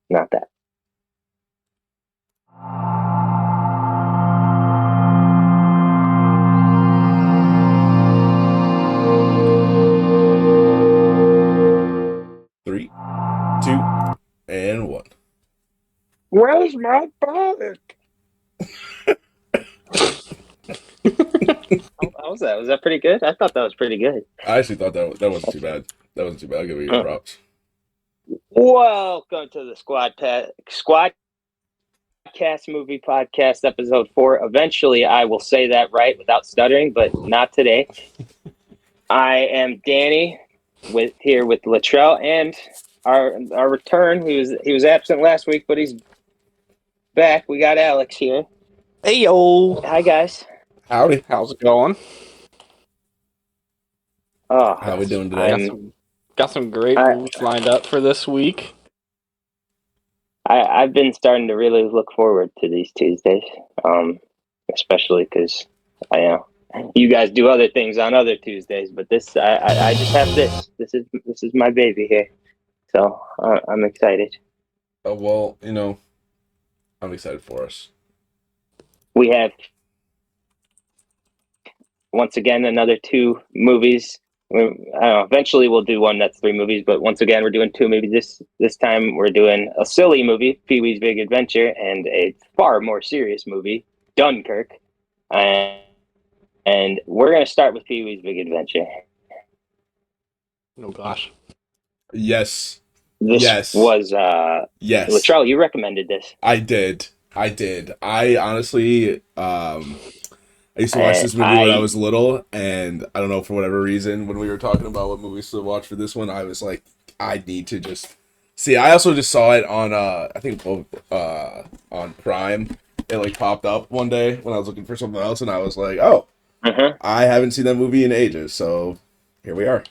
not that. Three, two, and one. Where's my bike? How was that? Was that pretty good? I thought that was pretty good. I actually thought that wasn't too bad. That wasn't too bad. I'll give you your props. Welcome to the Squadcast movie podcast episode 4. Eventually, I will say that right without stuttering, but not today. I am Danny here with Latrell and our return. He was absent last week, but he's back. We got Alex here. Hey yo! Hi guys. Howdy. How's it going? Oh, how we doing today? Got some great movies lined up for this week. I've been starting to really look forward to these Tuesdays, especially because I know you guys do other things on other Tuesdays, but I just have this. This is my baby here, so I'm excited. Well, I'm excited for us. We have once again another 2 movies. I don't know, eventually we'll do one that's 3 movies, but once again we're doing 2 movies. This time we're doing a silly movie, Pee-wee's Big Adventure, and a far more serious movie, Dunkirk. And we're going to start with Pee-wee's Big Adventure. Oh gosh. Yes. This was yes. Latrell, you recommended this. I did. I honestly I used to watch this movie when I was little, and I don't know, for whatever reason, when we were talking about what movies to watch for this one, I was like, I need to just see. I also just saw it on I think on Prime. It like popped up one day when I was looking for something else, and I was like, oh, I haven't seen that movie in ages, so here we are.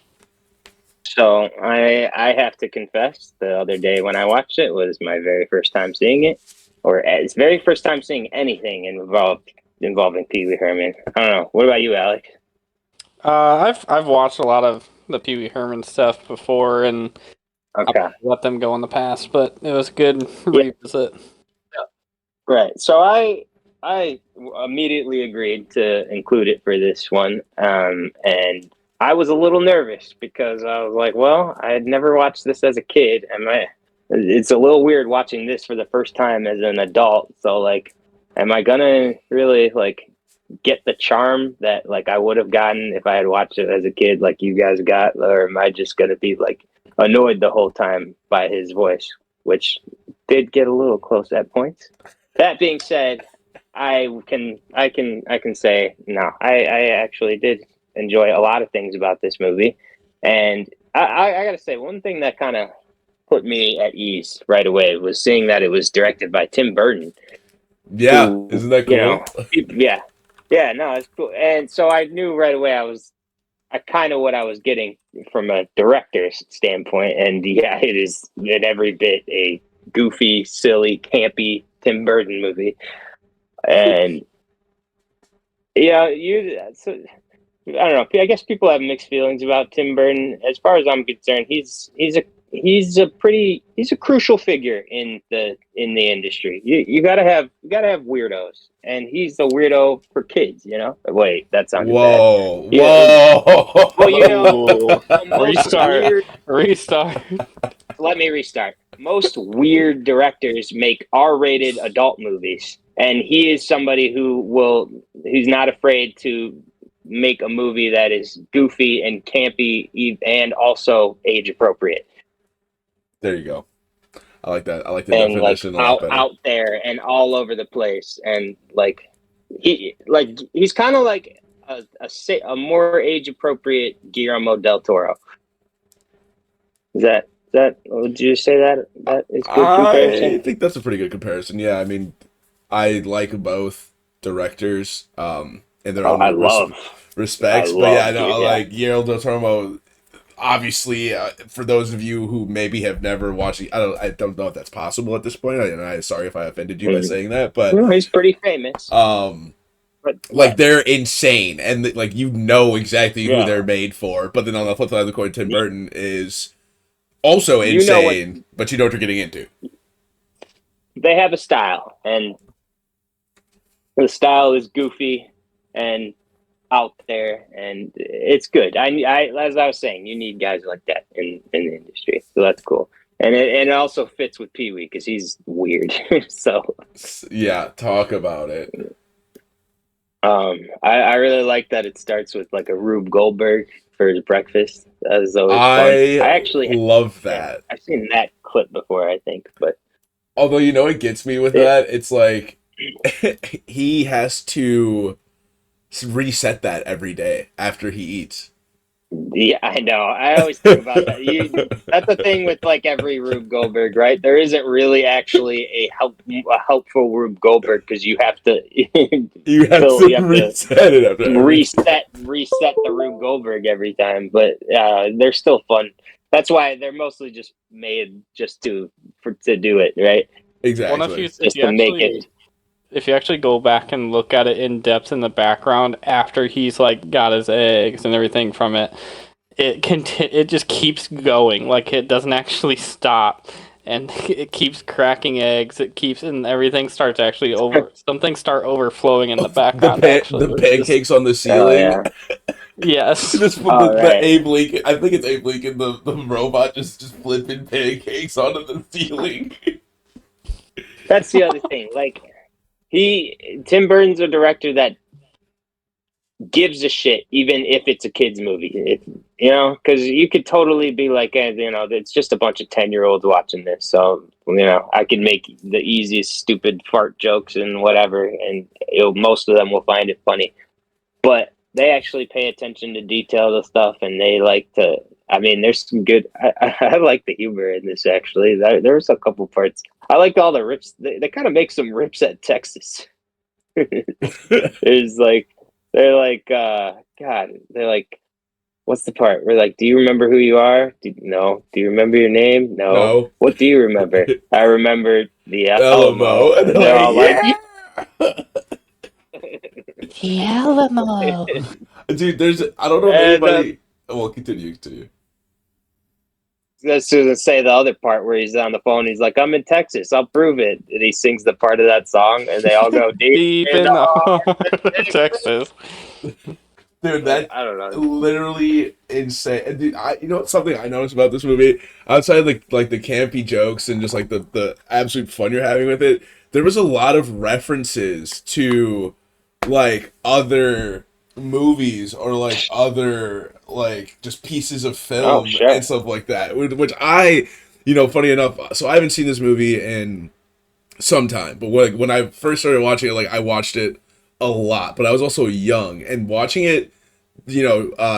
So I have to confess, the other day when I watched it was my very first time seeing it, or it's very first time seeing anything involving Pee Wee Herman. I don't know. What about you, Alex? I've watched a lot of the Pee Wee Herman stuff before, and okay, let them go in the past, but it was a good revisit. Right. So I immediately agreed to include it for this one, and I was a little nervous because I was like, well, I had never watched this as a kid, and it's a little weird watching this for the first time as an adult. So like, am I gonna really like get the charm that like I would have gotten if I had watched it as a kid, like you guys got, or am I just gonna be like annoyed the whole time by his voice, which did get a little close at points. That being said, I can say no. I actually did enjoy a lot of things about this movie, and I gotta say one thing that kind of put me at ease right away was seeing that it was directed by Tim Burton. Yeah, isn't that cool? Yeah, no, it's cool. And so I knew right away I kind of what I was getting from a director's standpoint, and yeah, it is in every bit a goofy, silly, campy Tim Burton movie. And yeah, I don't know. I guess people have mixed feelings about Tim Burton. As far as I'm concerned, he's a crucial figure in the industry. You gotta have weirdos, and he's the weirdo for kids. Wait, that sounded bad. Whoa! Well, Restart. Let me restart. Most weird directors make R-rated adult movies, and he is somebody who's not afraid to make a movie that is goofy and campy and also age appropriate. There you go. I like that. I like the definition a lot better. Out there and all over the place, and he's kind of like a more age appropriate Guillermo del Toro. Is that? Would you say that is good comparison? I think that's a pretty good comparison. Yeah, I mean, I like both directors in their own respects. But yeah, no, like Guillermo del Toro. Obviously, for those of you who maybe have never watched, I don't know if that's possible at this point. I'm sorry if I offended you by saying that, but he's pretty famous. Like they're insane, and exactly who they're made for. But then on the flip side of the coin, Tim Burton is also insane, but you know what you're getting into. they have a style, and the style is goofy and out there, and it's good. As I was saying, you need guys like that in the industry, so that's cool. And it also fits with Pee Wee because he's weird. So Yeah, talk about it. I really like that it starts with like a Rube Goldberg for his breakfast. That is always fun. I I actually love yeah, that. I've seen that clip before, I think, but Although, you know, it gets me with it that. It's like he has to reset that every day after he eats. yeah, I know. I always think about that. That's the thing with like every Rube Goldberg, right? There isn't really actually a helpful Rube Goldberg because you have to You have to you have to reset it after every. reset the Rube Goldberg every time. But they're still fun. That's why they're mostly just made just to do it, right? One of Exactly. you, if Just you to make actually it. if you actually go back and look at it in depth in the background after he's like got his eggs and everything from it, it just keeps going. Like it doesn't actually stop, and it keeps cracking eggs. It keeps and everything starts actually over. Some things start overflowing in the background actually, The which is pancakes on the Oh ceiling. yeah. yes. Just All the right. Abe Lincoln. I think it's Abe Lincoln, the robot, just flipping pancakes onto the ceiling. That's the other thing. Like Tim Burton's a director that gives a shit, even if it's a kids movie. Because you could totally be like, it's just a bunch of 10-year-olds watching this, so I can make the easiest stupid fart jokes and whatever, and most of them will find it funny. But they actually pay attention to detail of stuff, and they like to. I mean, there's some good. I like the humor in this actually. There's a couple parts. I like all the rips. They kind of make some rips at Texas. There's like they're like God, they're like what's the part? We're like, do you remember who you are? No. Do you remember your name? No. No. What do you remember? I remember the Alamo. Alamo. And And they're they're like, all like, yeah. yeah! The Alamo. Dude, I don't know if And anybody. Well, continue. as soon as say the other part where he's on the phone, he's like, I'm in Texas, I'll prove it. And he sings the part of that song, and they all go deep Deep in in the the heart of Texas. Dude, that I don't know. literally insane. And dude, you know what's something I noticed about this movie? Outside of the campy jokes and just like the absolute fun you're having with it, there was a lot of references to like other movies or like other like just pieces of Oh, film sure. and stuff like that. Which funny enough, so I haven't seen this movie in some time, but when I first started watching it, like I watched it a lot, but I was also young and watching it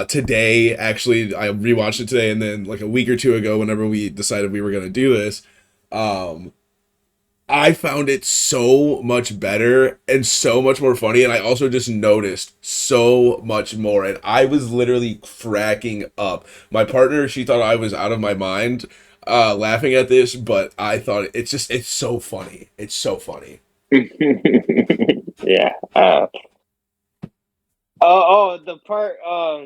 today, actually, I rewatched it today, and then like a week or two ago, whenever we decided we were gonna do this, um, I found it so much better and so much more funny, and I also just noticed so much more, and I was literally cracking up. My partner, she thought I was out of my mind, laughing at this, but I thought it's so funny. It's so funny. Yeah.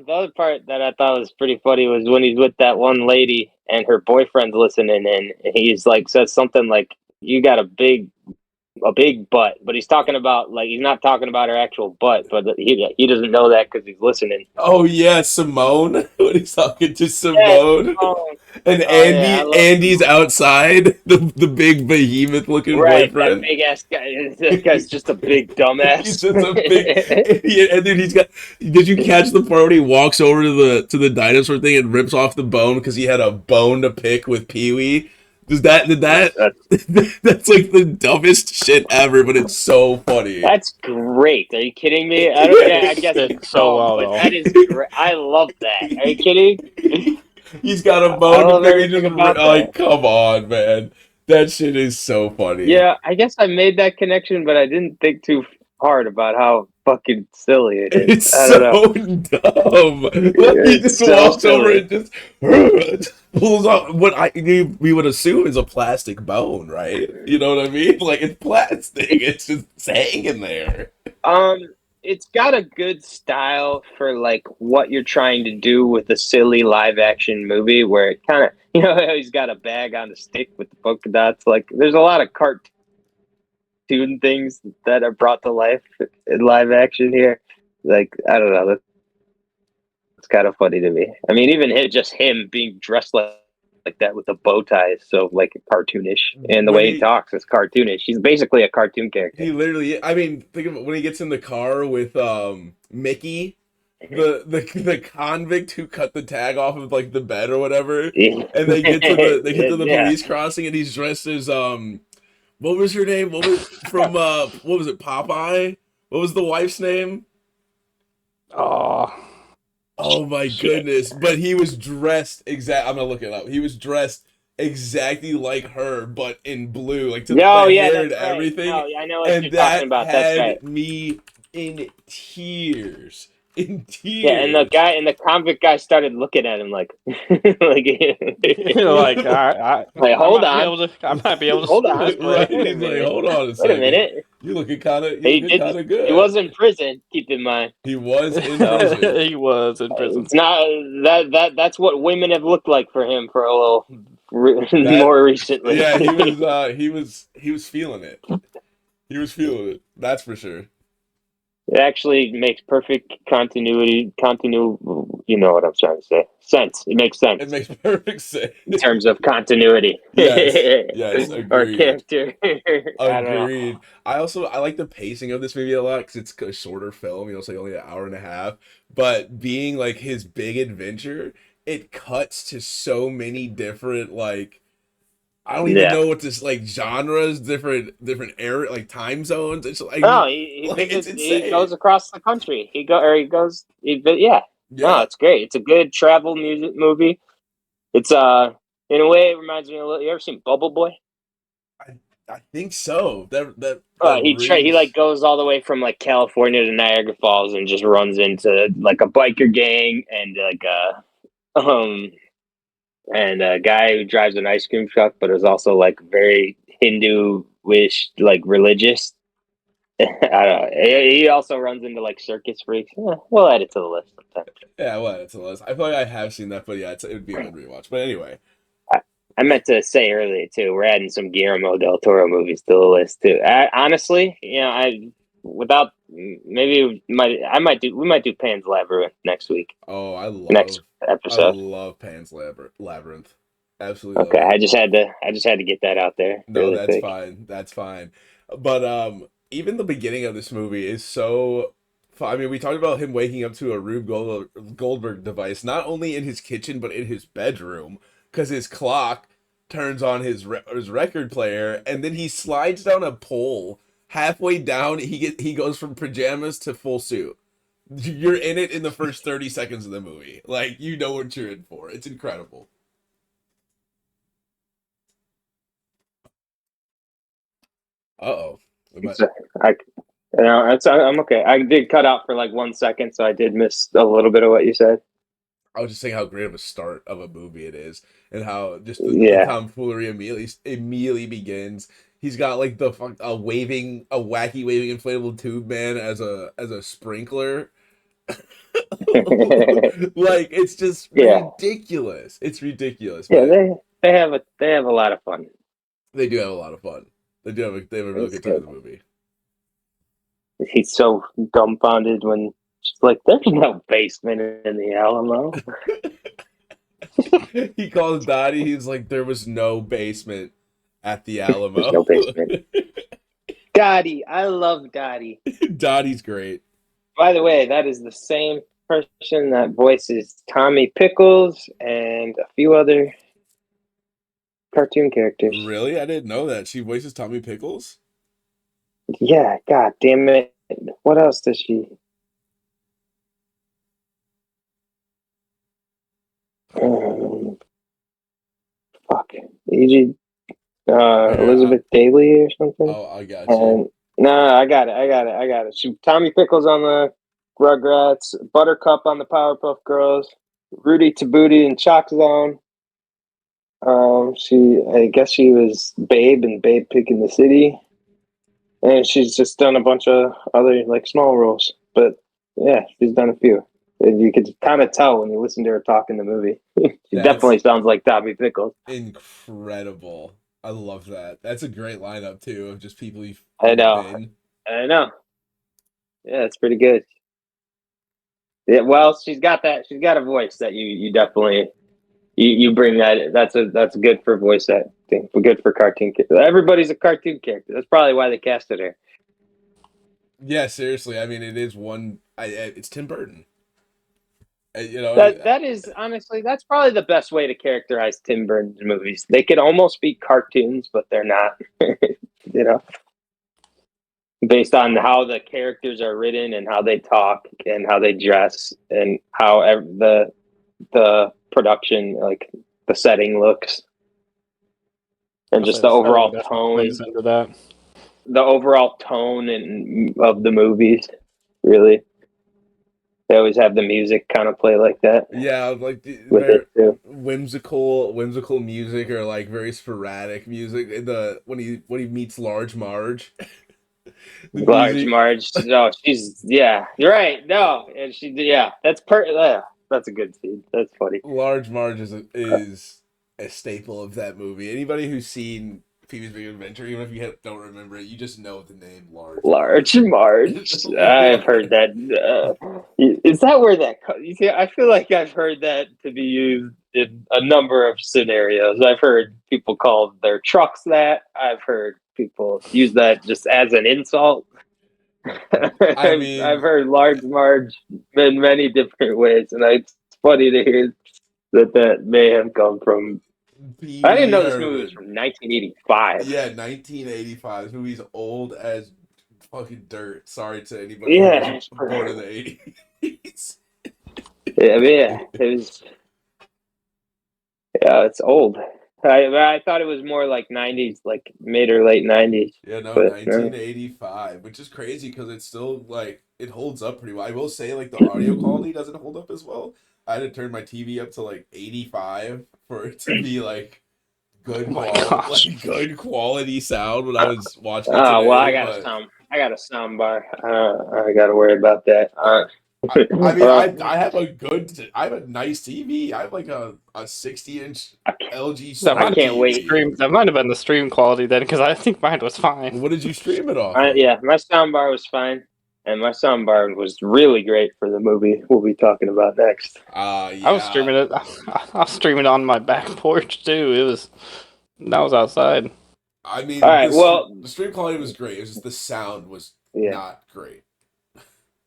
The other part that I thought was pretty funny was when he's with that one lady and her boyfriend's listening, and he's like says something like, "You got a big butt," but he's talking about like he's not talking about her actual butt, but he doesn't know that because he's listening. Oh yeah, Simone. When he's talking to Yeah. Simone. Oh, And oh yeah, I love Andy's outside, the big behemoth looking right. That boyfriend. big ass guy. That guy's just a big He's dumbass. just a big idiot. And then he's got. Did you catch the part when he walks over to the dinosaur thing and rips off the bone because he had a bone to pick with Pee Wee? Did that? That's like the dumbest shit ever, but it's so funny. That's great. Are you kidding me? Yeah, I It guess fits it's so dumb, well but though. that is great. I love that. Are you kidding? He's got a I bone to love pick. He just everything about that. like, come on, man. That shit is so funny. Yeah, I guess I made that connection, but I didn't think too hard about how fucking silly it is. It's I don't know. so dumb. Like he It's just so walks over silly. and just pulls off what we would assume is a plastic bone, right? You know what I mean? Like it's plastic. It's just hanging there. Um, it's got a good style for like what you're trying to do with a silly live action movie, where it kind of he's got a bag on a stick with the polka dots. Like there's a lot of cartoon things that are brought to life in live action here. Like, I don't know. It's kind of funny to me. I mean, even just him being dressed like that with the bow tie is so like cartoonish, and the when way he talks is cartoonish. He's basically a cartoon character. he literally, I mean, think of when he gets in the car with Mickey, the convict who cut the tag off of like the bed or whatever, and they get to the Yeah. police crossing, and he's dressed as what was her name? What was from what was it, Popeye? What was the wife's name? Oh, Oh my Shit. goodness! But he was dressed exact. I'm gonna look it up. He was dressed exactly like her, but in blue, like to Oh, the yeah, hair and that's right. everything. No, I know what And you're talking that about. That's right. had me in tears. In Yeah, and tears. the convict guy started looking at him like, like like, I hold might be on, able to. I might be able to hold swim on, this Right? way. wait a He's like, minute, hold on a wait a second. minute. You looking He kind did. of He good. was in prison. Keep in mind. He was in So prison. He was in prison. it's not that's what women have looked like for him for a little That more recently. yeah, he was feeling it. He was feeling it. That's for sure. It actually makes perfect you know what I'm trying to say. Sense. It makes It sense makes perfect sense. in terms of continuity Yes, or agreed. character. I don't know. Agreed. I like the pacing of this movie a lot because it's a shorter film. You know, it's like only an hour and a half. But being like his big adventure, it cuts to so many different like I don't even Yeah. know what this like genres, different area like time zones. It's No, it's he insane. goes across the country. He goes. Yeah. No, Yeah, it's great. It's a good travel music movie. It's in a way it reminds me a little. You ever seen Bubble Boy? I I think so. That He like rings. goes all the way from like California to Niagara Falls and just runs into like a biker gang and like and a guy who drives an ice cream truck, but is also like very Hindu-ish, like religious. I don't know. He also runs into like circus freaks. We'll add it to the list sometime. Yeah, well, it's a list. I feel like I have seen that, but yeah, it would be a good rewatch. But anyway, I, I meant to say earlier too. We're adding some Guillermo del Toro movies to the list too. Honestly, without maybe we might do Pan's Labyrinth next week, oh, next I episode. love Pan's Labyrinth. Absolutely love Okay, it. I just had to get that out there No, really that's quick. fine. That's fine. But even the beginning of this movie is so. I mean, we talked about him waking up to a Goldberg device, not only in his kitchen but in his bedroom, because his clock turns on his record player, and then he slides down a pole. Halfway down, he goes from pajamas to full suit. You're in it in the first 30 seconds of the movie. Like you know what you're in for. It's incredible. Uh-oh. It's I, I'm okay. I did cut out for like 1 second, so I did miss a little bit of what you said. I was just saying how great of a start of a movie it is, and how just the Yeah. tomfoolery immediately begins. He's got like the a wacky waving inflatable tube man as a sprinkler. Like it's just Yeah. ridiculous. It's ridiculous, Yeah, but they have a lot of fun. they do have a lot of fun. They have a real It's good time in good. the movie. He's so dumbfounded when she's like, "There's no basement in the Alamo." He calls Dottie. He's like, there was no basement at the There's Alamo. no basement. Dottie, I love Dottie. Dottie's great. By the way, that is the same person that voices Tommy Pickles and a few other cartoon characters. Really? I didn't know that. She voices Tommy Pickles? Yeah, god damn it. What else does she? Um, fuck. E.G. Here, Elizabeth Daily or something. oh, I got you. And no, I got it. She Tommy Pickles on the Rugrats, Buttercup on the Powerpuff Girls, Rudy to Booty and Chalk Zone. I guess she was Babe and Babe Pig in the City, and she's just done a bunch of other like small roles. But yeah, she's done a few. And you could kind of tell when you listen to her talk in the movie. She That's definitely sounds like Tommy Pickles. incredible. I love that. That's a great lineup too of just people you've I know. been. I know. Yeah, it's pretty good. Yeah, well, she's got that. She's got a voice that you definitely you bring that. That's good for voice acting. Good for cartoon. Everybody's a cartoon character. That's probably why they casted her. Yeah, seriously. I mean, it is one. It's Tim Burton. You know, That is honestly that's probably the best way to characterize Tim Burton's movies. They could almost be cartoons, but they're not. you know, based on how the characters are written and how they talk and how they dress and how the production, like the setting looks, and just the overall tone, plays into that. the overall tone and of the movies. Really, they always have the music kind of play like that. yeah, like With it too. whimsical music or like very sporadic music. When he meets Large Marge, the Large music. Marge. No, she's yeah. You're right. No, and she yeah. That's a good scene. That's funny. Large Marge is a staple of that movie. Anybody who's seen Pee-wee's Big Adventure, even if you don't remember it, you just know the name Large Large Marge. I've heard Marge. that. Is that where that? You see, I feel like I've heard that to be used in a number of scenarios. I've heard people call their trucks that. I've heard people use that just as an insult. I I've mean, heard Large Marge in many different ways, and it's funny to hear that may have come from. I didn't Pee-wee know this movie was Herman. from 1985. Yeah, 1985. This movie's old as fucking dirt. Sorry to anybody who was Yeah, born in the 80s. yeah, it was. Yeah, it's old. I thought it was more like 90s, like mid or late 90s, Yeah, no, but 1985, which is crazy because it's still like it holds up pretty well. I will say like the audio quality doesn't hold up as well. I had to turn my TV up to like 85 for it to be like Oh my gosh. good quality sound when I was watching it oh well, today. But I got a sound bar. I got to worry about that. I mean, Uh, I have a nice TV. I have like a 60-inch I can't, LG That I might smart have can't been the wait. TV. stream. That might have been the stream quality then, because I think mine was fine. What did you stream it off of? Yeah, my sound bar was fine, and my sound bar was really great for the movie we'll be talking about next. I was Yeah. streaming it. I was streaming on my back porch too. That was outside. I All mean, right, well, the stream quality was great. It was just the sound was yeah, not great.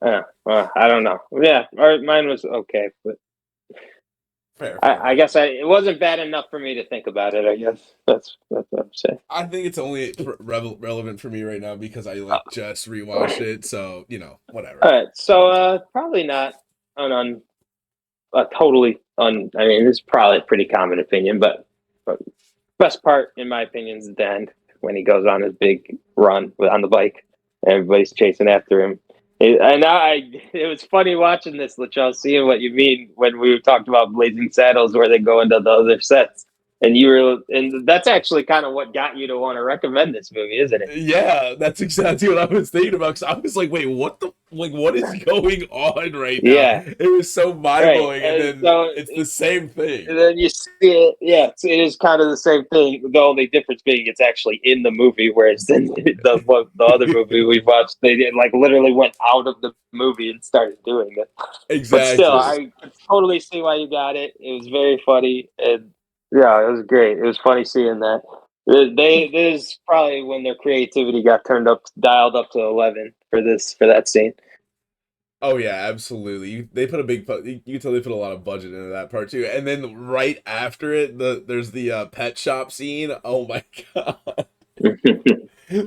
I don't know. Yeah, mine was okay, but Fair, I fair. guess it wasn't bad enough for me to think about it. I guess that's what I'm saying. I think it's only relevant for me right now because I like just rewatched it. So whatever. All right, so probably not on a totally on. I mean, it's probably a pretty common opinion, but best part, in my opinion, is the end when he goes on his big run on the bike. And everybody's chasing after him. It was funny watching this, Lachelle, seeing what you mean when we talked about Blazing Saddles, where they go into the other sets. And that's actually kind of what got you to want to recommend this movie, isn't it? Yeah, that's exactly what I was thinking about. Cause I was like, wait, what is going on right now? Yeah, It was so mind right. blowing, and And then so it's the same thing. and then you see it, yeah, it is kind of the same thing. The only difference being it's actually in the movie, whereas in the other movie we watched, they like literally went out of the movie and started doing it. But still, Exactly. I could totally see why you got it. It was very funny, and yeah, it was great. It was funny seeing that. This is probably when their creativity got dialed up to 11 for that scene. Oh yeah, absolutely. They put a big, you can tell they put a lot of budget into that part too. And then right after it, there's the pet shop scene. Oh my god.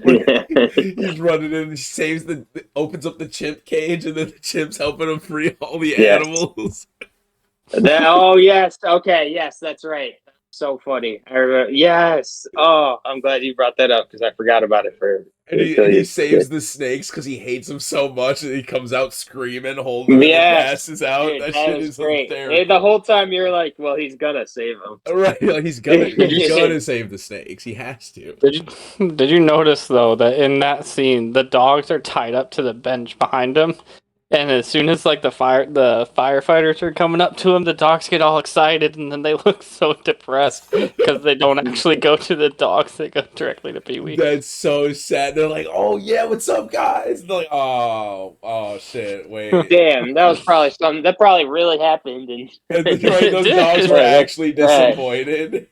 When he's running in and he opens up the chimp cage, and then the chimp's helping him free all the Yes. animals. Oh yes, okay, yes, that's right. So funny. I remember. Yes. Oh, I'm glad you brought that up because I forgot about it for And until he you saves did. the snakes because he hates them so much, and he comes out screaming, holding them, and then Yes, passes out. dude, That that shit was is great. The hysterical. whole time you're like, well, he's gonna save him. Right, like Did you he's gonna save the snakes. He has to. did you notice though that in that scene the dogs are tied up to the bench behind him, And as soon as like the firefighters are coming up to him, the dogs get all excited, and then they look so depressed because they don't actually go to the dogs; they go directly to Pee Wee. That's so sad. They're like, "Oh yeah, what's up, guys?" They're like, "Oh shit, wait." Damn, that was probably something that probably really happened. And And right, those dogs were that's actually sad. disappointed.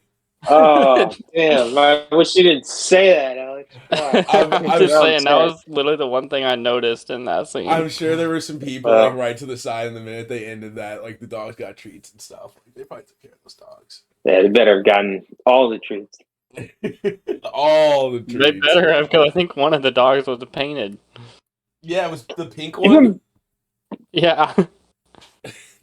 Oh damn! I wish you didn't say that, Alex. Fuck. I'm just Now I'm saying that sad. was literally the one thing I noticed in that scene. I'm sure there were some people like right to the side, and the minute they ended that, like the dogs got treats and stuff. Like, they probably took care of those dogs. Yeah, they better have gotten all the treats. All the treats. They better have, because I think one of the dogs was painted. Yeah, it was the pink one. Yeah.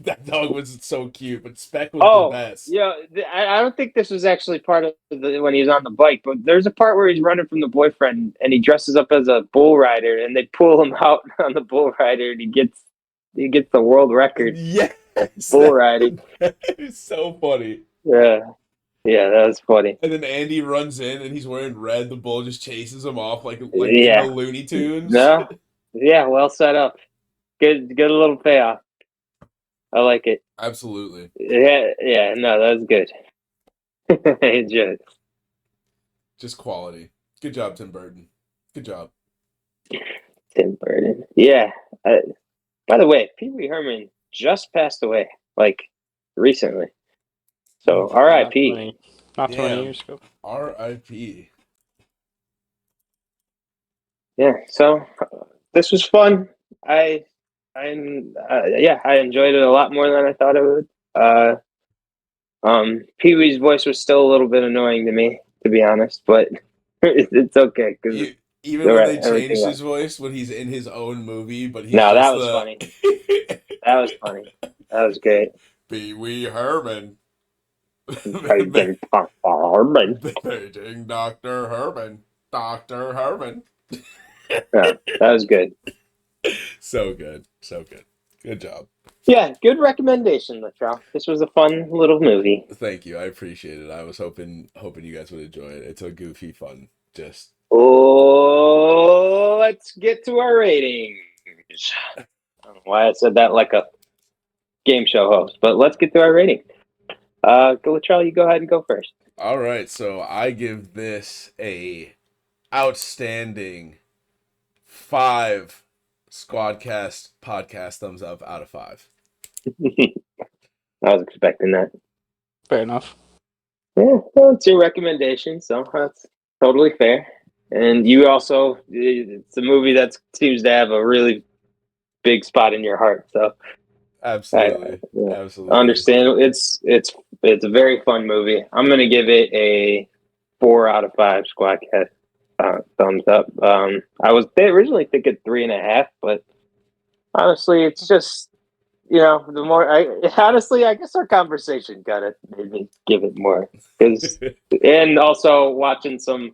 That dog was so cute, but Speck was the best. Yeah, I don't think this was actually part of when he was on the bike, but there's a part where he's running from the boyfriend and he dresses up as a bull rider, and they pull him out on the bull rider, and he gets the world record. Yes, bull riding. It's so funny. Yeah, that was funny. And then Andy runs in and he's wearing red. The bull just chases him off like in the Looney Tunes. No, yeah, well set up. Good little payoff. I like it. Absolutely. Yeah, no, that was good. I enjoyed it. Just quality. Good job, Tim Burton. Good job. Tim Burton. Yeah. By the way, Pee Wee Herman just passed away, like, recently. So, R.I.P. Not 20 years ago. R.I.P. Yeah, so this was fun. I enjoyed it a lot more than I thought it would. Pee Wee's voice was still a little bit annoying to me, to be honest, but it's okay because even when they changed his voice when he's in his own movie, but he's that was funny. That was funny. That was great. Pee Wee Herman. Paging Dr. Herman. Paging Dr. Herman. Dr. Herman. Yeah, that was good. So good. So good. Good job. Yeah, good recommendation, Latrell. This was a fun little movie. Thank you. I appreciate it. I was hoping you guys would enjoy it. It's a goofy, fun, just... Oh, let's get to our ratings. I don't know why I said that like a game show host, but let's get to our rating. Latrell, you go ahead and go first. All right, so I give this a outstanding 5 Squadcast podcast thumbs up out of 5. I was expecting that. Fair enough. Yeah, well, it's your recommendation, so that's totally fair. And you also, it's a movie that seems to have a really big spot in your heart. So absolutely, absolutely, I understand. It's a very fun movie. I'm gonna give it a 4 out of 5 Squadcast thumbs up. I was originally thinking 3.5, but honestly, it's just, the more I guess our conversation kind of made me give it more, and also watching some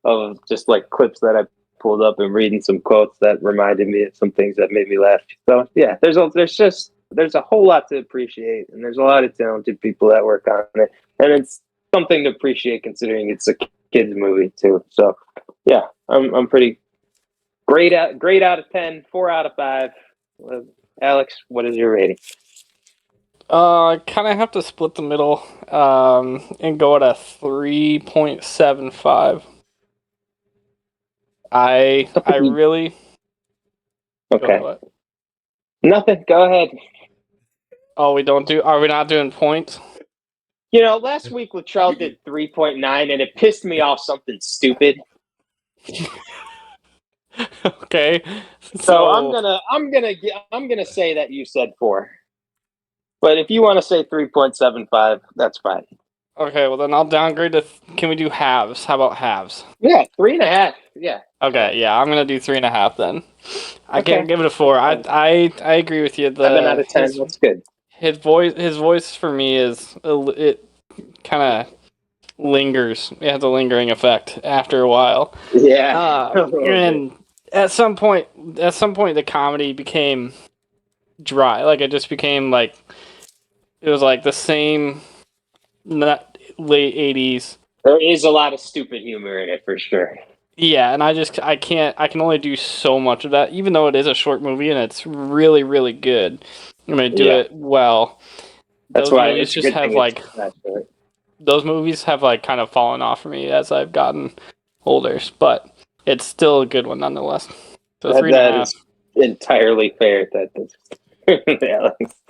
of just like clips that I pulled up and reading some quotes that reminded me of some things that made me laugh. So yeah, there's a whole lot to appreciate, and there's a lot of talented people that work on it, and it's something to appreciate considering it's a kids movie too. So yeah, I'm pretty great out of 10, 4 out of 5. Alex, what is your rating? I kind of have to split the middle and go at a 3.75. I really... Okay. Nothing. Go ahead. Oh, are we not doing points? Last week Latrell did 3.9 and it pissed me off something stupid. Okay. So I'm gonna say that you said 4. But if you want to say 3.75, that's fine. Okay, well then I'll downgrade to. Can we do halves? How about halves? Yeah, 3.5. Yeah. Okay, yeah, I'm gonna do 3.5 then. I can't give it a 4. I agree with you. 7 out of 10. That's good. His voice for me it kind of lingers. It has a lingering effect after a while. Yeah. And at some point, the comedy became dry. Like it just became like it was like the same. Not late 80s. There is a lot of stupid humor in it for sure. Yeah, and I can't I can only do so much of that, even though it is a short movie and it's really, really good. I'm gonna do Yeah, it well. that's Those why movies it's a just good have thing it's like not short. those movies have like kind of fallen off for me as I've gotten older, but it's still a good one nonetheless. So three and a That half. is entirely fair. Yeah,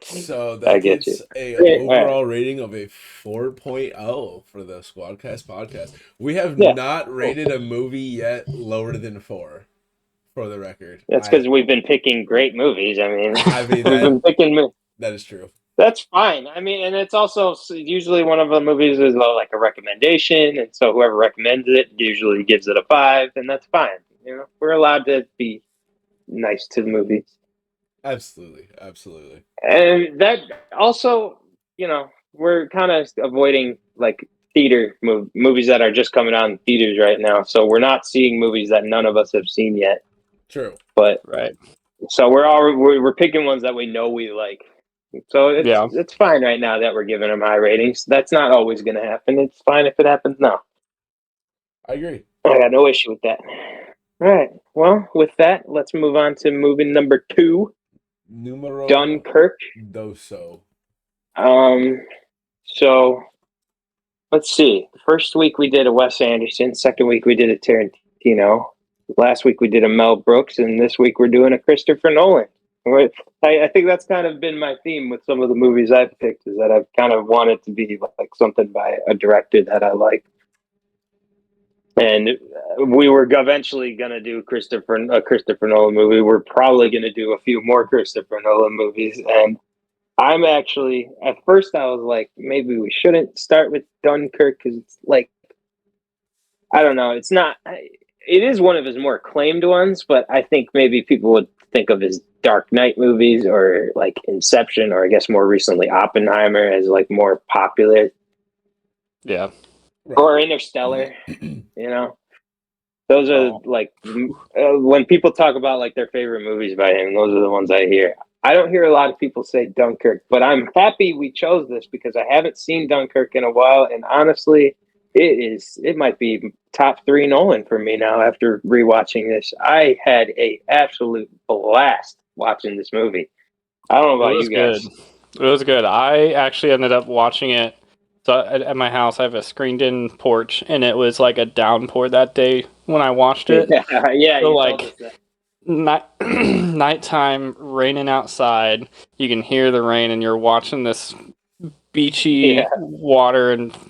So I that get you. gets a Yeah, all right. overall rating of a 4.0 for the Squadcast podcast. We have Yeah, not cool. rated a movie yet lower than 4, for the record. That's because we've been picking great movies. I mean, I mean we've been picking. that is true. That's fine. I mean, and it's also usually one of the movies is like a recommendation, and so whoever recommends it usually gives it a 5, and that's fine. You know, we're allowed to be nice to the movies, Absolutely, absolutely. and that also, you know, we're kind of avoiding like theater movies that are just coming out in theaters right now. So we're not seeing movies that none of us have seen yet. True. But Right. so we're picking ones that we know we like. So Yeah. it's fine right now that we're giving them high ratings. That's not always going to happen. It's fine if it happens now. I agree. I got no issue with that. All right. Well, with that, let's move on to movie number 2, Numero Dunkirk. doso. Um. So let's see. The first week we did a Wes Anderson. Second week we did a Tarantino. Last week we did a Mel Brooks, and this week we're doing a Christopher Nolan. I think that's kind of been my theme with some of the movies I've picked, is that I've kind of wanted to be like something by a director that I like. And we were eventually going to do a Christopher Nolan movie. We're probably going to do a few more Christopher Nolan movies. And I'm actually, at first I was like, maybe we shouldn't start with Dunkirk because it's like, I don't know. It's not. It is one of his more acclaimed ones, but I think maybe people would think of his Dark Knight movies or like Inception, or I guess more recently Oppenheimer, as like more popular, Yeah. Right. or Interstellar. You know, those are Oh. like when people talk about like their favorite movies by him. Those are the ones I hear. I don't hear a lot of people say Dunkirk, but I'm happy we chose this because I haven't seen Dunkirk in a while, and honestly, it might be top 3 Nolan for me now after rewatching this. I had a absolute blast watching this movie. I don't know It about was you good. guys. It was good. I actually ended up watching it. So at my house, I have a screened-in porch, and it was like a downpour that day when I watched it. Yeah, yeah, So you told like us that. night nighttime, raining outside, you can hear the rain, and you're watching this Yeah, beachy water and yeah,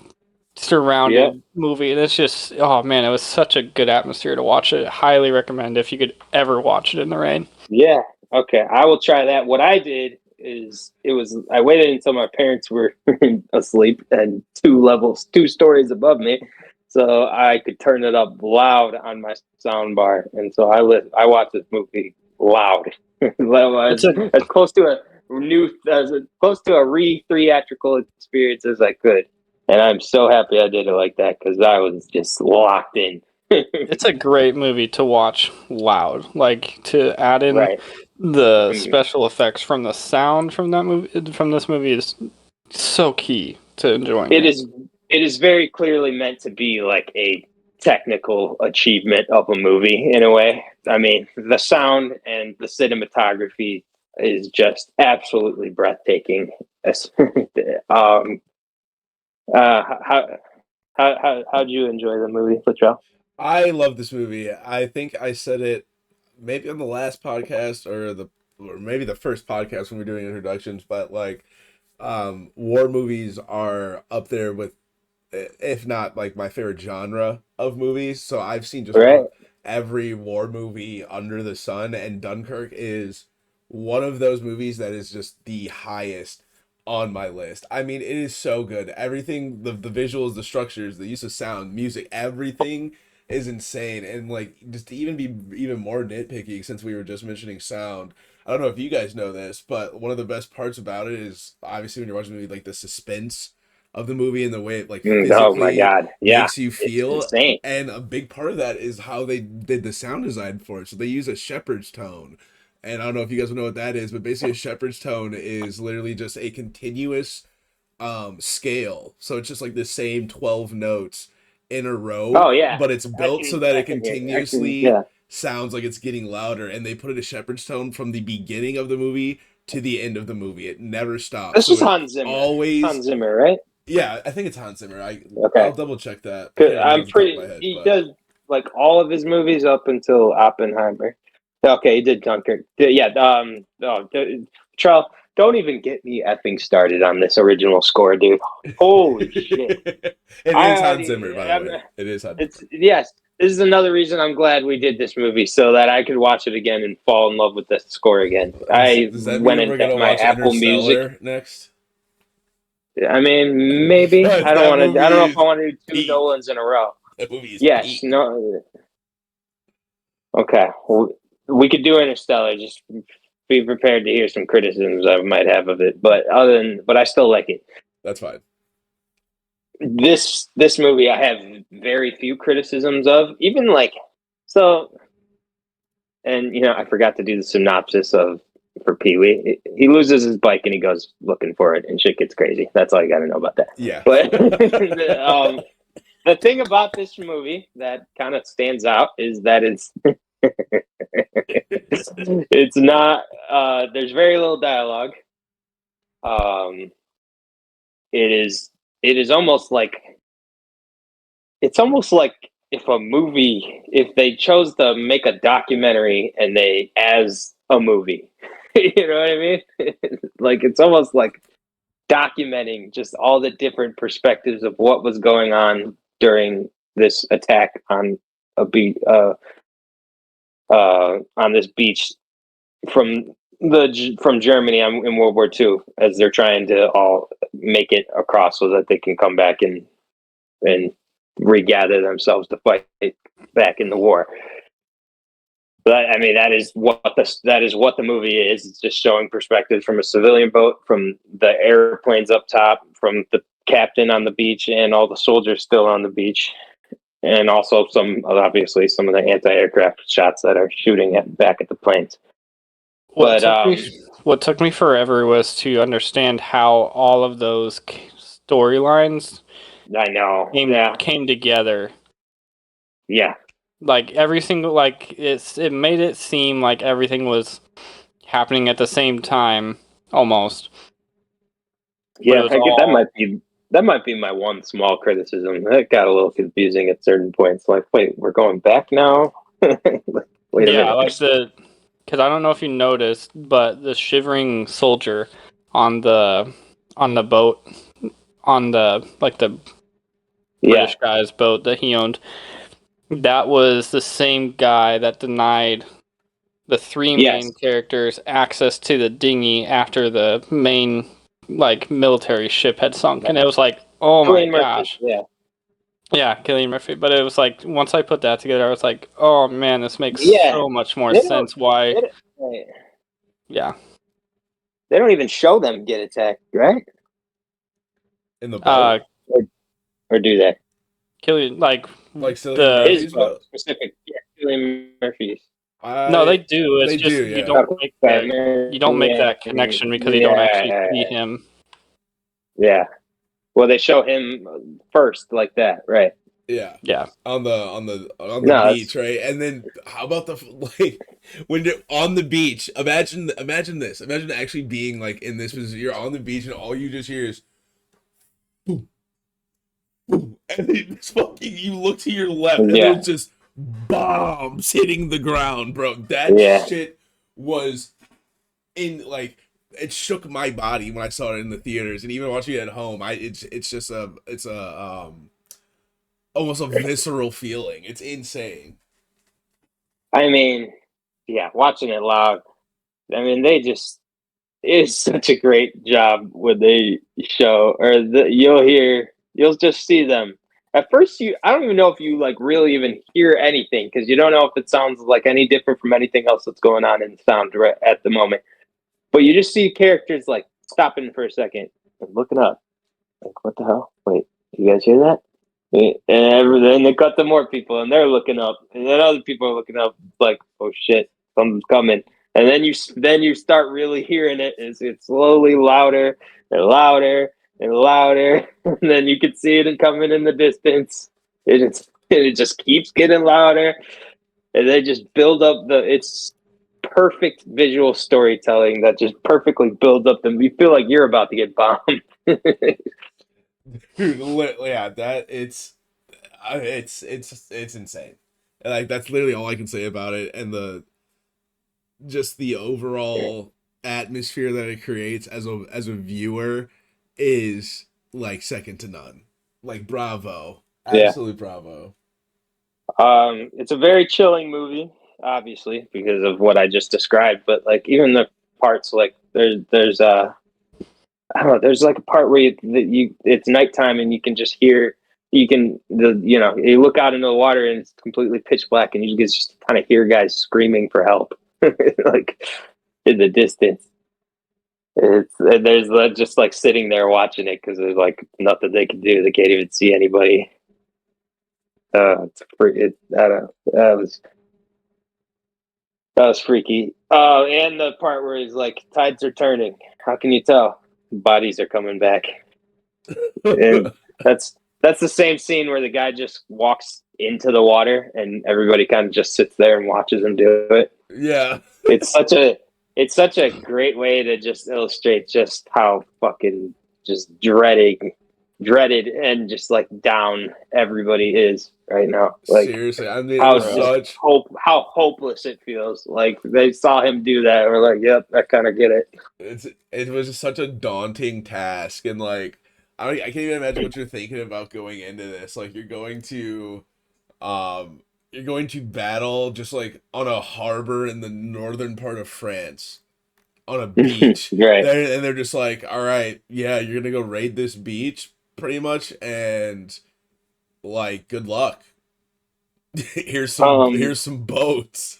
surrounded movie, and it's just oh man, it was such a good atmosphere to watch it. Highly recommend if you could ever watch it in the rain. yeah. Okay, I will try that. What I did is I waited until my parents were asleep and 2 stories above me, so I could turn it up loud on my sound bar, and so I watched this movie loud. That It's was a as close to as close to a theatrical experience as I could, and I'm so happy I did it like that because I was just locked in. it's a great movie to watch loud. Like to add in Right. the Mm. special effects from the sound from that movie from this movie is so key to enjoying It it. is it is very clearly meant to be like a technical achievement of a movie in a way. I mean, the sound and the cinematography is just absolutely breathtaking. um, how how'd you enjoy the movie, Latrell? I love this movie. I think I said it maybe on the last podcast or maybe the first podcast when we were doing introductions, but like war movies are up there with, if not like my favorite genre of movies. So I've seen just Right? about every war movie under the sun, and Dunkirk is one of those movies that is just the highest on my list. I mean, it is so good. Everything, the visuals, the structures, the use of sound, music, everything is insane. And like just to even be even more nitpicky, since we were just mentioning sound, I don't know if you guys know this, but one of the best parts about it is obviously when you're watching the movie, like the suspense of the movie and the way it like Oh my physically God! Yeah, makes you it's feel. insane. And a big part of that is how they did the sound design for it. So they use a shepherd's tone. And I don't know if you guys know what that is, but basically a shepherd's tone is literally just a continuous scale. So it's just like the same 12 notes in a row. Oh yeah, But it's built so that I it can hear. continuously sounds like it's getting louder, and they put it a shepherd's tone from the beginning of the movie to the end of the movie. It never stops. This So is it Hans Zimmer. always, Hans Zimmer, right? yeah, I think it's Hans Zimmer. Okay. I'll double check that. I 'Cause can't remember I'm off the top of my pretty. head, He but does like all of his movies up until Oppenheimer. Okay, he did Dunkirk. Yeah. Charles, don't even get me effing started on this original score, dude. Holy shit! it I is Hans already. Zimmer, by the way. It is Hans It's Zimmer. yes. This is another reason I'm glad we did this movie so that I could watch it again and fall in love with the score again. I Does that went mean we're into gonna my watch Apple Music. Interstellar next? I mean, maybe I don't That want to. I don't movie know if I is want to do two peak. Nolans in a row. That movie is Yes. peak. No. Okay. Well, we could do Interstellar. Just be prepared to hear some criticisms I might have of it. But I still like it. That's fine. This movie I have very few criticisms of. Even like so, and I forgot to do the synopsis for Pee Wee. He loses his bike and he goes looking for it, and shit gets crazy. That's all you got to know about that. Yeah. But the thing about this movie that kind of stands out is that it's not. There's very little dialogue. It is almost like it's almost like if they chose to make a documentary and they as a movie, you know what I mean? Like it's almost like documenting just all the different perspectives of what was going on during this attack on a beach on this beach from Germany in World War II, as they're trying to all make it across so that they can come back and regather themselves to fight back in the war. But I mean, that is what the movie is. It's just showing perspective from a civilian boat, from the airplanes up top, from the captain on the beach, and all the soldiers still on the beach, and also obviously some of the anti-aircraft shots that are shooting back at the planes. What took me forever was to understand how all of those storylines I know came together. Yeah. Like every single it made it seem like everything was happening at the same time almost. Yeah, I get that might be my one small criticism. That got a little confusing at certain points. Like, wait, we're going back now? Wait a minute. Because I don't know if you noticed, but the shivering soldier on the boat, on the British guy's boat that he owned, that was the same guy that denied the three main characters access to the dinghy after the main military ship had sunk. And it was like, oh my gosh. Yeah, Cillian Murphy. But it was like, once I put that together, I was like, oh man, this makes so much more sense why. Yeah. They don't even show them get attacked, right? In the boat? Or do they? Cillian, Cillian Murphy's boat? Specific, Cillian Murphy's. No, they do. It's just do, yeah. you don't make that connection because you don't actually see him. Yeah. Well, they show him first like that, right? Yeah. Yeah. On the beach, right? And then how about when you're on the beach? Imagine this. Imagine actually being in this position. You're on the beach and all you just hear is boom, boom, and then you look to your left and there's just bombs hitting the ground, bro. That shit was it shook my body when I saw it in the theaters, and even watching it at home, it's just almost a visceral feeling. It's insane. I mean, watching it loud. I mean, it's such a great job when they show, you'll just see them. At first, I don't even know if you really even hear anything because you don't know if it sounds like any different from anything else that's going on in sound right at the moment. But you just see characters stopping for a second and looking up, what the hell? Wait, you guys hear that? And then they cut to more people, and they're looking up, and then other people are looking up, like, oh shit, something's coming. And then you start really hearing it. It's slowly louder and louder and louder, and then you can see it coming in the distance. It just keeps getting louder, and they just build up it's perfect visual storytelling that just perfectly builds up you feel like you're about to get bombed. Dude, yeah, that it's insane. And, like, that's literally all I can say about it, and the overall atmosphere that it creates as a viewer is like second to none. Like, bravo, Yeah. absolutely bravo. It's a very chilling movie, obviously, because of what I just described. But like even the parts like there's I don't know, there's like a part where it's nighttime and you can just hear you look out into the water and it's completely pitch black and you just kind of hear guys screaming for help like in the distance. There's just like sitting there watching it because there's like nothing they can do. They can't even see anybody. I don't know. That was freaky. Oh, and the part where he's like, "Tides are turning." How can you tell? Bodies are coming back, and that's the same scene where the guy just walks into the water, and everybody kind of just sits there and watches him do it. Yeah. It's such a great way to just illustrate just how fucking just dreaded and just like down everybody is right now. Like, seriously, I mean, it was such how hopeless it feels. Like they saw him do that, we're like, yep, I kind of get it. it was just such a daunting task, and like I can't even imagine what you're thinking about going into this. Like, you're going to battle just like on a harbor in the northern part of France, on a beach. Right. And they're just like, all right, yeah, you're gonna go raid this beach pretty much, and like, good luck. here's some boats.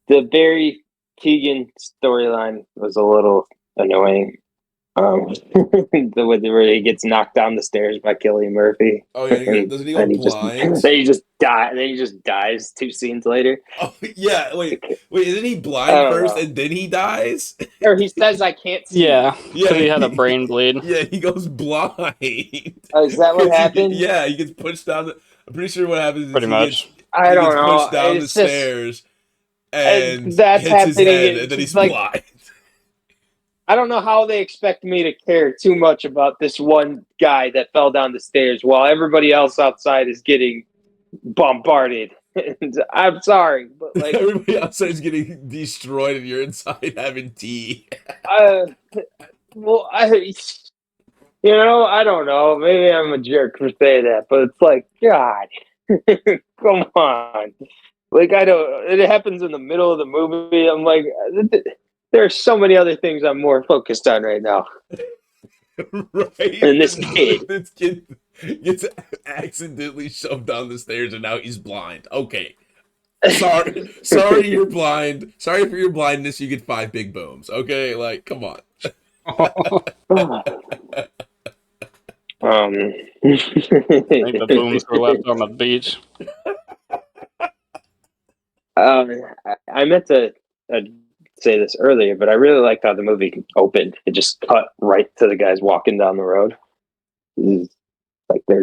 The Barry Keoghan storyline was a little annoying. The way where he gets knocked down the stairs by Cillian Murphy. Oh yeah, doesn't he go blind? Then he just die. Then he just dies 2 scenes later. Oh yeah, wait, isn't he blind first and then he dies? Or he says, "I can't see." Yeah, because he had a brain bleed. Yeah, he goes blind. Is that what happened? Yeah, he gets pushed down. I'm pretty sure what happens is Pretty much. He I don't gets know. pushed down It's the just, stairs and that's hits his happening. head, and then he's like, blind. I don't know how they expect me to care too much about this one guy that fell down the stairs while everybody else outside is getting bombarded. And I'm sorry, but like Everybody outside is getting destroyed, and you're inside having tea. well, I don't know. Maybe I'm a jerk for saying that, but it's like, God, come on. Like, I don't. It happens in the middle of the movie. I'm like, there are so many other things I'm more focused on right now. Right? And this kid. This kid gets accidentally shoved down the stairs, and now he's blind. Okay. Sorry you're blind. Sorry for your blindness. You get 5 big booms. Okay, like, come on. I think the booms were left on the beach. I meant to say this earlier, but I really liked how the movie opened. It just cut right to the guys walking down the road. Like, I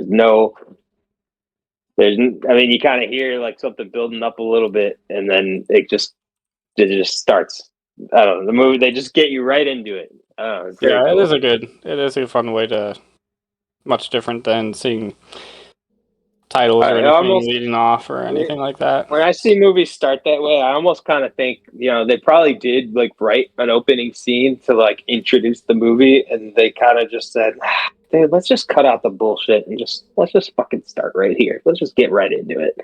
mean, you kind of hear like something building up a little bit, and then it just starts. I don't know, the movie, they just get you right into it. It's very Yeah, cool. it is a fun way to, much different than seeing titles or anything leading off or anything like that. When I see movies start that way, I almost kind of think, they probably did like write an opening scene to like introduce the movie, and they kind of just said, dude, let's just cut out the bullshit and let's just fucking start right here. Let's just get right into it.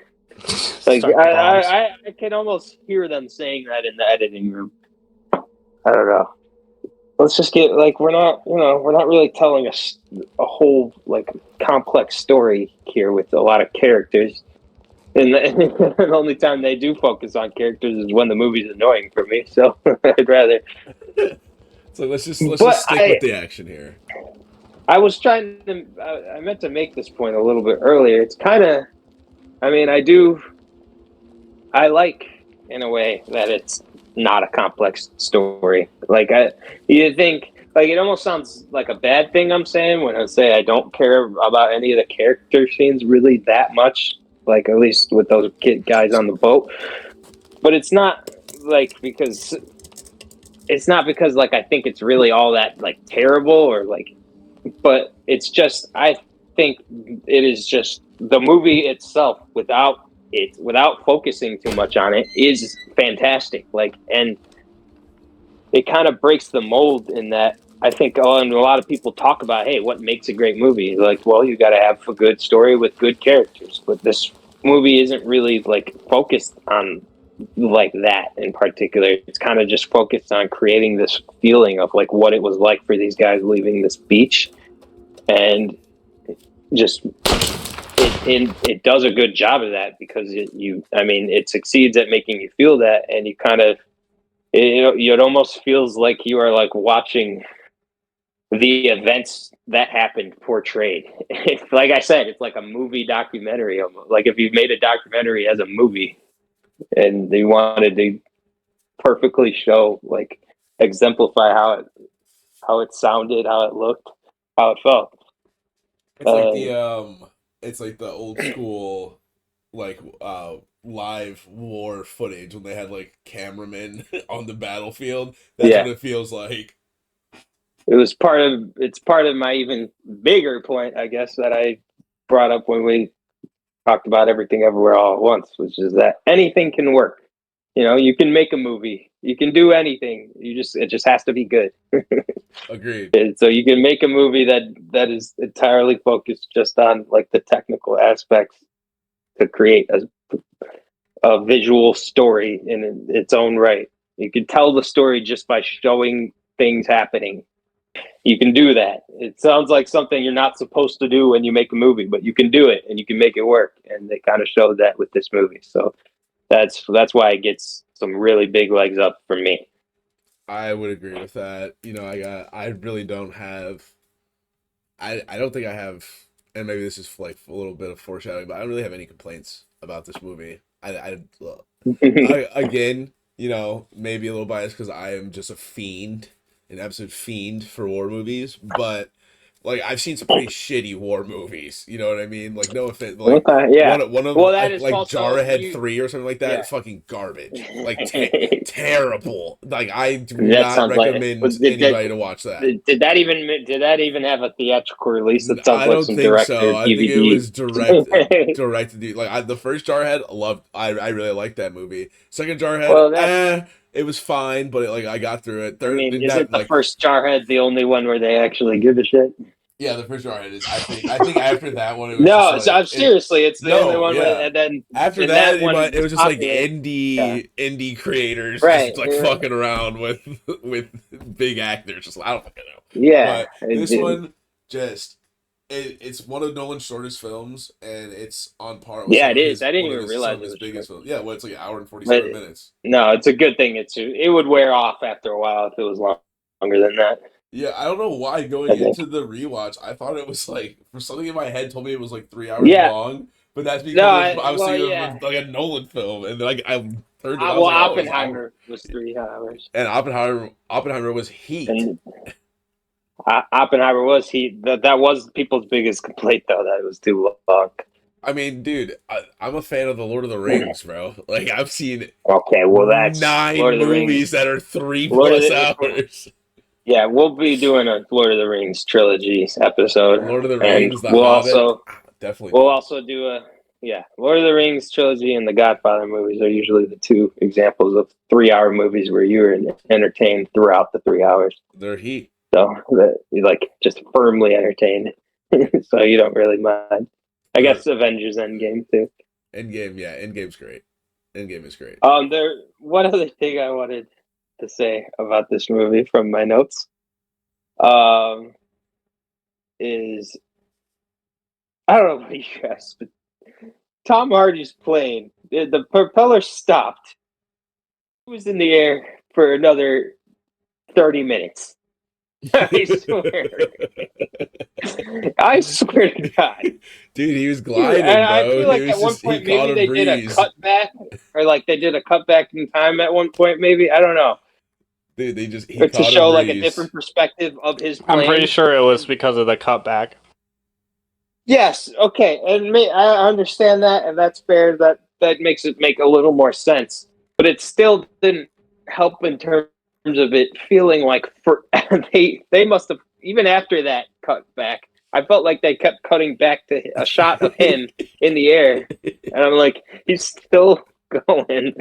Like, I can almost hear them saying that in the editing room. I don't know. Let's just get, like, we're not really telling a whole like complex story here with a lot of characters. And the only time they do focus on characters is when the movie's annoying for me. So I'd rather. So let's just stick with the action here. I was trying to. I meant to make this point a little bit earlier. It's kind of. I mean, I like, in a way, that it's not a complex story. Like, you think, like it almost sounds like a bad thing I'm saying when I say I don't care about any of the character scenes really that much, like at least with those guys on the boat. But it's not like because it's not because like I think it's really all that like terrible or like, but it's just I think it is just the movie itself without focusing too much on it is fantastic. Like, and it kind of breaks the mold in that I think, and a lot of people talk about, hey, what makes a great movie? Like, well, you got to have a good story with good characters. But this movie isn't really like focused on like that in particular. It's kind of just focused on creating this feeling of like what it was like for these guys leaving this beach, and just it does a good job of that because it succeeds at making you feel that, and you kind of it almost feels like you are like watching the events that happened portrayed. Like I said, it's like a movie documentary. Like if you made a documentary as a movie and they wanted to perfectly show, like, exemplify how it sounded, how it looked, how it felt. It's like the old school like live war footage when they had like cameramen on the battlefield. That's Yeah, what it feels like. it's part of my even bigger point, I guess, that I brought up when we talked about Everything Everywhere All at Once, which is that anything can work. You can make a movie, you can do anything. It just has to be good. Agreed. And so you can make a movie that is entirely focused just on like the technical aspects to create a visual story in its own right. You can tell the story just by showing things happening. You can do that. It sounds like something you're not supposed to do when you make a movie, but you can do it and you can make it work. And they kind of showed that with this movie. So that's why it gets some really big legs up for me. I would agree with that. I really don't have I don't think I have, and maybe this is like a little bit of foreshadowing, but I don't really have any complaints about this movie. Again, maybe a little biased because I am just an absolute fiend for war movies. But like I've seen some pretty shitty war movies. You know what I mean? Like no offense, like Okay, yeah. one of Well, that is like also Jarhead 3 or something like that. yeah. Fucking garbage. Like terrible. Like I do That not sounds like recommend anybody to watch that. did that even have a theatrical release? That sounds I like don't some think direct so. to I think it DVD. was direct to do. Like the first Jarhead, loved. I really liked that movie. Second Jarhead, Well, that it was fine, but like I got through it. I Third, mean, that isn't the like first Jarhead the only one where they actually give a shit? yeah, the first Jarhead is. I think after that one, it was just No, like seriously, it's the only no, one where, yeah. and then After in that, that one it was was just like popular. Yeah, indie creators right. just like fucking around with with big actors. Just I don't fucking know. Yeah, But this one just it's one of Nolan's shortest films, and it's on par with yeah, it is. I didn't even some realize of it his was biggest short. films. Yeah, well, it's like an hour and But 47 minutes. no, it's a good thing. It would wear off after a while if it was longer than that. Yeah, I don't know why going I think. into the rewatch, I thought it was like for something in my head told me it was like 3 hours Yeah. long, but that's No. because I was Well, thinking yeah. of like a Nolan film, and then like I turned it, I was Well, like, oh, it's an hour. Oppenheimer was 3 hours, And Oppenheimer was heat. and Oppenheimer was that was people's biggest complaint though, that it was too long. I mean, dude, I'm a fan of the Lord of the Rings, bro. Like I've seen Okay, well that's Lord 9 of the Rings. movies that are three Lord of plus the hours. Yeah, we'll be doing a Lord of the Rings trilogy episode, Lord of the and Rings, The Hobbit, definitely we'll do it. also do a Lord of the Rings trilogy and the Godfather movies are usually the two examples of 3 hour movies where you're entertained throughout the 3 hours. They're heat. So that you like just firmly entertained, so you don't really mind. I They're guess Avengers Endgame too. Endgame, yeah, Endgame's great. Endgame is great. There. One other thing I wanted to say about this movie from my notes, is I don't know about you guys, but Tom Hardy's plane, the propeller stopped. It was in the air for another 30 minutes. I swear. I swear to God. Dude, he was Dude, gliding, and I bro. feel He like was at one just he point caught maybe a they did a breeze. cutback, or like they did a cutback in time at one point. Maybe I don't know. Dude, he Or to caught a show like a breeze. different perspective of his I'm plane. pretty sure it was because of the cutback. Yes, okay, and I understand that, and that's fair. That makes it make a little more sense, but it still didn't help in terms of it feeling like for they must have, even after that cut back. I felt like they kept cutting back to a shot of him in the air, and I'm like, he's still going.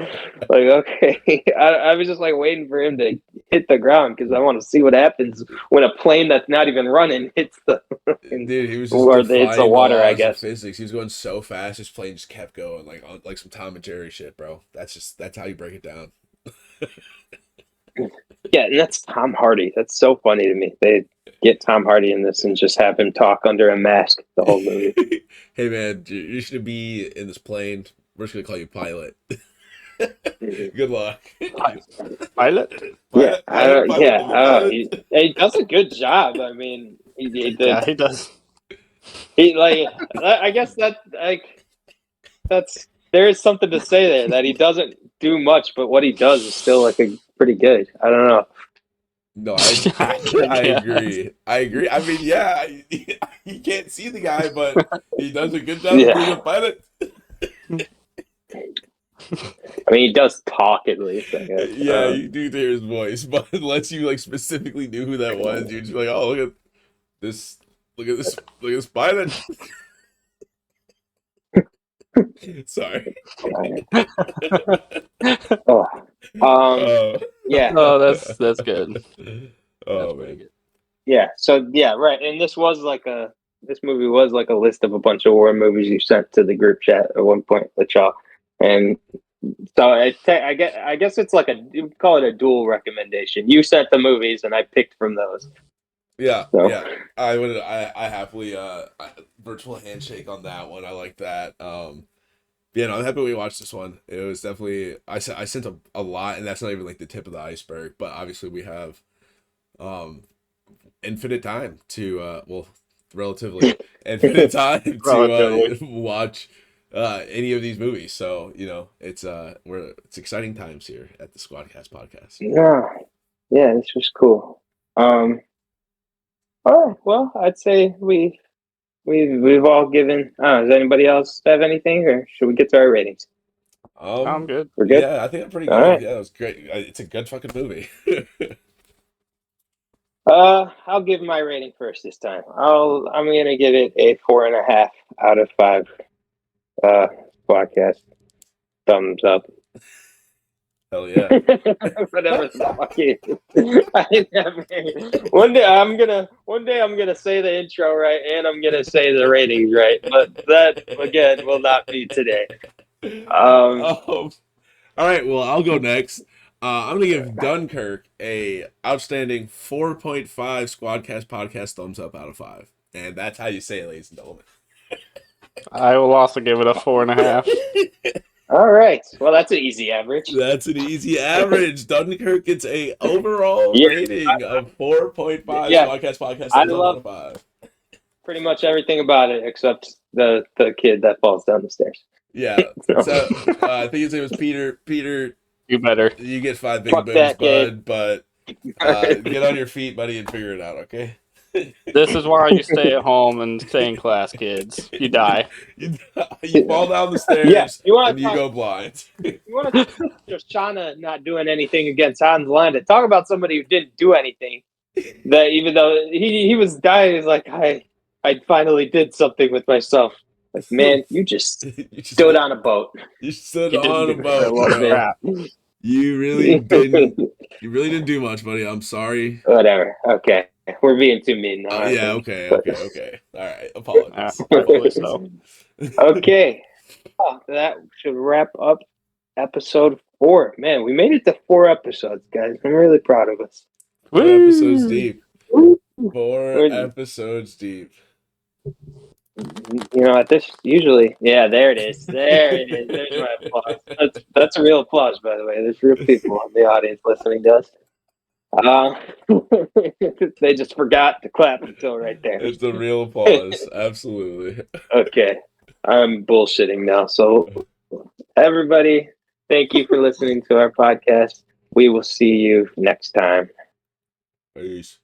Like, okay, I was just like waiting for him to hit the ground because I want to see what happens when a plane that's not even running hits the Dude, he was just or it's the defying the water, I laws of guess. physics. He was going so fast, his plane just kept going like some Tom and Jerry shit, bro. That's how you break it down. Yeah, and that's Tom Hardy. That's so funny to me. They get Tom Hardy in this and just have him talk under a mask the whole movie. Hey man, you should be in this plane. We're just gonna call you pilot. Good luck. Pilot? Yeah, Pilot. he does a good job. I mean, Yeah, he does. he like I guess that like that's there is something to say there that he doesn't do much, but what he does is still like a pretty good. I don't know. No, I agree. I agree. I mean, yeah, you can't see the guy, but he does a good job of being a pilot. I mean, he does talk at least, I guess. Yeah, you do hear his voice, but unless you like specifically knew who that was, you'd just be like, "Oh, look at this! Look at this pilot." Sorry. Yeah. Oh, that's good. Oh That's man. good. Yeah. So yeah, right. And this movie was like a list of a bunch of war movies you sent to the group chat at one point, Lachal. And so I guess it's like you call it a dual recommendation. You sent the movies, and I picked from those. Yeah, So. yeah. I happily virtual handshake on that one. I like that. Yeah, no, I'm happy we watched this one. It was definitely I sent a lot, and that's not even like the tip of the iceberg. But obviously, we have infinite time to relatively infinite time to watch any of these movies. So it's exciting times here at the Squadcast podcast. Yeah, this was cool. All right, well, I'd say we've all given. Does anybody else have anything, or should we get to our ratings? I'm good. We're good. Yeah, I think I'm pretty All good. right. Yeah, it was great. It's a good fucking movie. I'll give my rating first this time. I'm gonna give it a 4.5 out of 5. Podcast thumbs up. Hell yeah. Whatever the fuck it is. One day I'm gonna say the intro right, and I'm gonna say the ratings right, but that again will not be today. All right, well, I'll go next. I'm gonna give Dunkirk a outstanding 4.5 Squadcast podcast thumbs up out of 5, and that's how you say it, ladies and gentlemen. I will also give it a 4.5. All right. Well, that's an easy average. That's an easy average. Dunkirk gets a overall rating of 4.5 Squadcast podcast thumbs up out of 5. Pretty much everything about it except the kid that falls down the stairs. Yeah. So I think his name was Peter. Peter, you better. You get 5 big Fuck boobs, that, bud. But get on your feet, buddy, and figure it out. Okay. This is why you stay at home and stay in class, kids. You die. You fall down the stairs and you go blind. You want to just Shauna not doing anything against Hans Landa. Talk about somebody who didn't do anything. That even though he was dying, he's like, I finally did something with myself. Like, man, you just stood on a boat. You stood on a boat. Crap. You really didn't. You really didn't do much, buddy. I'm sorry. Whatever. Okay, we're being too mean now. Yeah. Okay. All right. Apologies. So. Okay. That should wrap up episode 4. Man, we made it to 4 episodes, guys. I'm really proud of us. 4 episodes deep. 4 episodes deep. You know, at this usually, yeah, there it is. There it is. There's my applause. That's a real applause, by the way. There's real people in the audience listening to us. They just forgot to clap until right there. It's the real applause. Absolutely. Okay, I'm bullshitting now. So, everybody, thank you for listening to our podcast. We will see you next time. Peace.